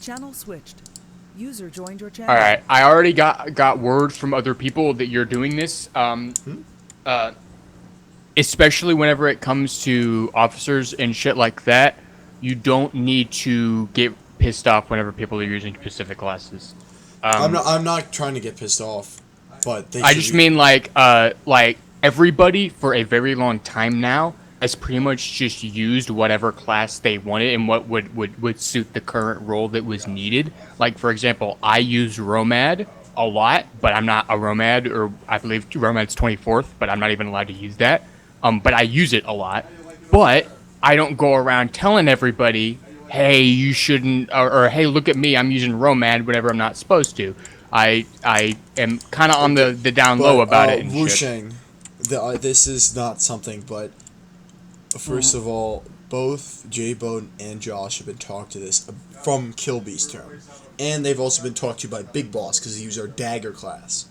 Channel switched. User joined your channel. All right, I already got word from other people that you're doing this. Uh, Especially whenever it comes to officers and shit like that, you don't need to get pissed off whenever people are using specific classes. I'm not trying to get pissed off, but they I should just be. mean like everybody for a very long time now has pretty much just used whatever class they wanted and what would suit the current role that was needed. Like for example, I use Romad a lot, but I'm not a Romad, or I believe Romad's 24th, but I'm not even allowed to use that. But I use it a lot. But I don't go around telling everybody, hey, you shouldn't, or hey, look at me, I'm using Romad whenever I'm not supposed to. I am kind of on the down low But about it and Wu shit. Sheng, this is not something. But first of all, both J Bone and Josh have been talked to this from Kilby's term, and they've also been talked to by Big Boss because he used our dagger class.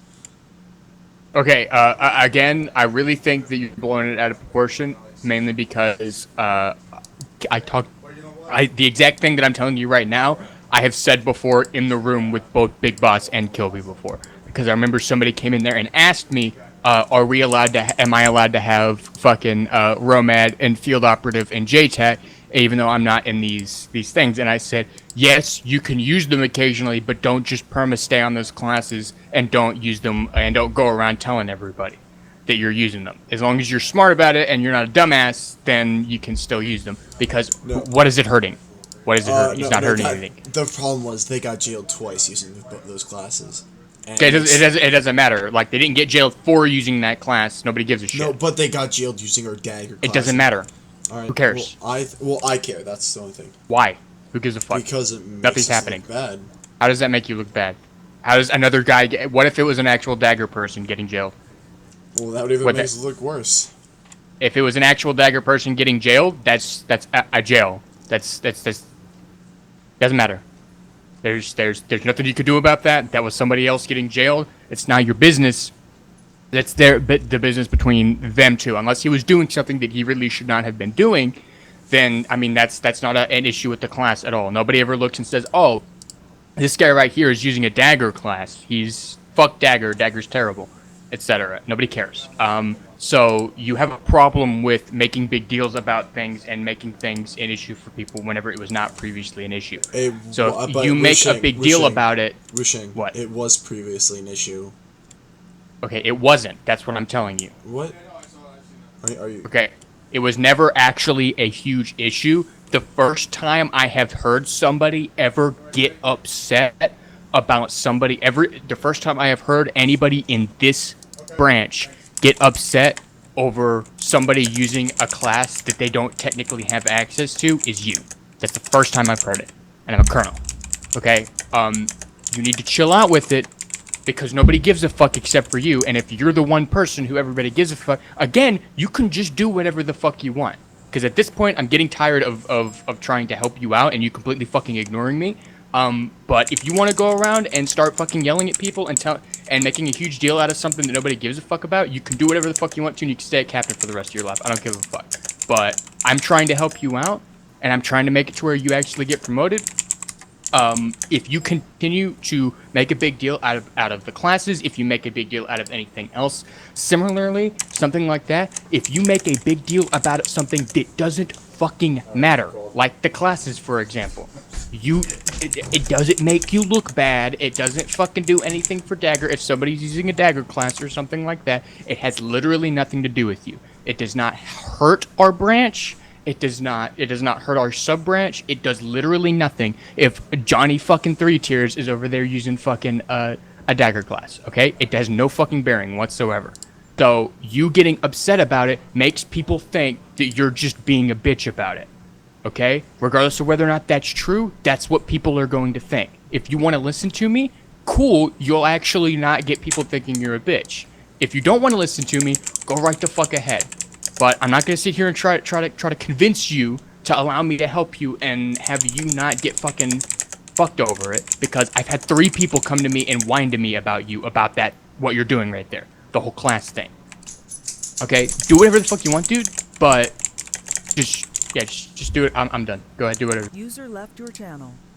Okay, again, I really think that you're blowing it out of proportion, mainly because the exact thing that I'm telling you right now, I have said before in the room with both Big Boss and Kilby before. Because I remember somebody came in there and asked me, am I allowed to have fucking Romad and Field Operative and JTAC, even though I'm not in these things? And I said, yes, you can use them occasionally, but don't just perma stay on those classes and don't use them and don't go around telling everybody that you're using them. As long as you're smart about it and you're not a dumbass, then you can still use them. Because No. what is it hurting? What is it hurting? It's not hurting that, anything. The problem was they got jailed twice using those classes. And Okay, it doesn't matter. Like, they didn't get jailed for using that class. Nobody gives a shit. No, but they got jailed using our dagger class. It doesn't matter. All right, Who cares? Well, I care. That's the only thing. Why? Who gives a fuck? Because it makes Nothing's us happening. look bad. How does that make you look bad? How does another guy get... What if it was an actual dagger person getting jailed? Well, that would even What make us look worse. If it was an actual dagger person getting jailed, that's a jail. That's doesn't matter. There's nothing you could do about that. That was somebody else getting jailed. It's not your business. That's the business between them two. Unless he was doing something that he really should not have been doing, then I mean that's not an issue with the class at all. Nobody ever looks and says, "Oh, this guy right here is using a dagger class. He's fuck dagger. Dagger's terrible," etc. Nobody cares. So you have a problem with making big deals about things and making things an issue for people whenever it was not previously an issue. So if But you make a Wusheng- big deal Wusheng- about it, Wusheng, What? It was previously an issue. okay, it wasn't. That's what I'm telling you. What? Are you? Okay, it was never actually a huge issue. The first time I have heard somebody ever get upset about the first time I have heard anybody in this branch get upset over somebody using a class that they don't technically have access to is you. That's the first time I've heard it, and I'm a colonel. Okay, you need to chill out with it because nobody gives a fuck except for you. And if you're the one person who everybody gives a fuck, again, you can just do whatever the fuck you want. Because at this point, I'm getting tired of trying to help you out and you completely fucking ignoring me. But if you want to go around and start fucking yelling at people and making a huge deal out of something that nobody gives a fuck about, you can do whatever the fuck you want to and you can stay a captain for the rest of your life. I don't give a fuck. But I'm trying to help you out and I'm trying to make it to where you actually get promoted. If you continue to make a big deal out of the classes, if you make a big deal out of anything else, similarly, something like that, if you make a big deal about something that doesn't fucking matter, like the classes, for example, it doesn't make you look bad, it doesn't fucking do anything for dagger. If somebody's using a dagger class or something like that, it has literally nothing to do with you. It does not hurt our branch. It does not hurt our sub branch. It does literally nothing if Johnny fucking 3 tiers is over there using fucking a dagger class, okay? It has no fucking bearing whatsoever. So you getting upset about it makes people think that you're just being a bitch about it, okay? Regardless of whether or not that's true, that's what people are going to think. If you want to listen to me, cool, you'll actually not get people thinking you're a bitch. If you don't want to listen to me, go right the fuck ahead. But I'm not gonna sit here and try to convince you to allow me to help you and have you not get fucking fucked over it, because I've had 3 people come to me and whine to me about that what you're doing right there, the whole class thing. Okay, do whatever the fuck you want, dude. But just do it. I'm done. Go ahead, do whatever. User left your channel.